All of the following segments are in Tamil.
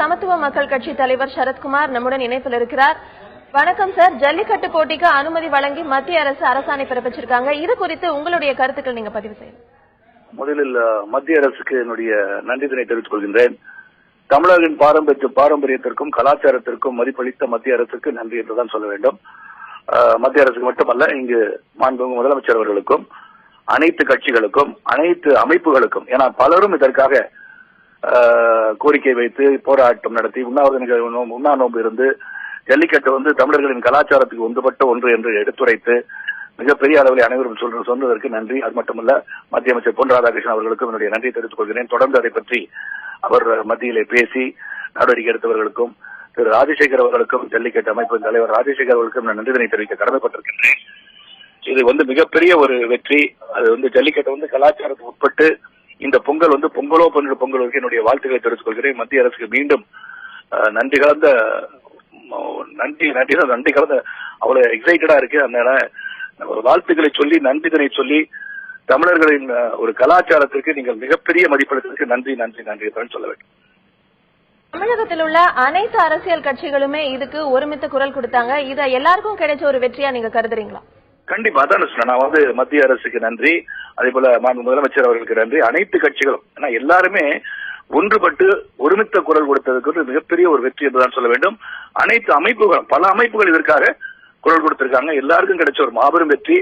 சமத்துவ மக்கள் கட்சி தலைவர் சரத்குமார் நம்முடன் இணைப்பில் இருக்கிறார். வணக்கம் சார். ஜல்லிக்கட்டு போட்டிக்கு அனுமதி வழங்கி மத்திய அரசு அரசாணை பிறப்பிச்சிருக்காங்க. இது குறித்து உங்களுடைய கருத்துக்கள் நீங்க பதிவு செய்யணும். முதலில் மத்திய அரசுக்கு என்னுடைய நன்றிதனை தெரிவித்துக் கொள்கின்றேன். தமிழரின் பாரம்பரியத்திற்கும் கலாச்சாரத்திற்கும் மதிப்பளித்த மத்திய அரசுக்கு நன்றி என்றுதான் சொல்ல வேண்டும். மத்திய அரசுக்கு மட்டுமல்ல, இங்கு மாண்புமிகு முதலமைச்சர் அவர்களுக்கும், அனைத்து கட்சிகளுக்கும், அனைத்து அமைப்புகளுக்கும், ஏன்னா பலரும் இதற்காக கோரிக்கை வைத்து போராட்டம் நடத்தி உண்ணா நோன்பு இருந்து ஜல்லிக்கட்டு தமிழர்களின் கலாச்சாரத்துக்கு ஒன்றுபட்ட ஒன்று என்று எடுத்துரைத்து மிகப்பெரிய அளவில் அனைவரும் சொன்னதற்கு நன்றி. அது மட்டுமல்ல, மத்திய அமைச்சர் பொன் ராதாகிருஷ்ணன் அவர்களுக்கும் என்னுடைய நன்றியை தெரிவித்துக் கொள்கிறேன். தொடர்ந்து அதை பற்றி அவர் மத்தியிலே பேசி நடவடிக்கை எடுத்தவர்களுக்கும், திரு ராஜசேகர் அவர்களுக்கும், ஜல்லிக்கட்டு அமைப்பின் தலைவர் ராஜசேகர் அவர்களுக்கும் நான் நன்றிதனை தெரிவிக்க கடமைப்பட்டிருக்கின்றேன். இது மிகப்பெரிய ஒரு வெற்றி. அது ஜல்லிக்கட்டு கலாச்சாரத்துக்கு உட்பட்டு இந்த பொங்கல் பொங்கலோ பொங்கலுக்கு என்னுடைய வாழ்த்துக்களை தெரிவித்துக் கொள்கிறேன். மத்திய அரசுக்கு மீண்டும் நன்றி கலந்த அவ்வளவு எக்ஸைட்டடா இருக்கு. அதனால வாழ்த்துக்களை சொல்லி நன்றிதனை சொல்லி தமிழர்களின் ஒரு கலாச்சாரத்திற்கு நீங்கள் மிகப்பெரிய மதிப்பளித்ததற்கு நன்றி நன்றி நன்றி சொல்ல வேண்டும். தமிழகத்தில் உள்ள அனைத்து அரசியல் கட்சிகளுமே இதுக்கு ஒருமித்த குரல் கொடுத்தாங்க. இதை எல்லாருக்கும் கிடைச்ச ஒரு வெற்றியா நீங்க கருதுறீங்களா? கண்டிப்பா தான் நான் மத்திய அரசுக்கு நன்றி, அதே போல முதலமைச்சர் அவர்களுக்கு நன்றி. அனைத்து கட்சிகளும், ஏன்னா எல்லாருமே ஒன்றுபட்டு ஒருமித்த குரல் கொடுத்ததுக்கு மிகப்பெரிய ஒரு வெற்றி என்றுதான் சொல்ல வேண்டும். அனைத்து அமைப்புகளும், பல அமைப்புகள் இதற்காக குரல் கொடுத்திருக்காங்க. எல்லாருக்கும் கிடைச்ச ஒரு மாபெரும் வெற்றி.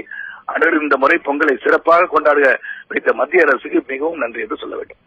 அனைவரும் இந்த முறை பொங்கலை சிறப்பாக கொண்டாட வைத்த மத்திய அரசுக்கு மிகவும் நன்றி என்று சொல்ல வேண்டும்.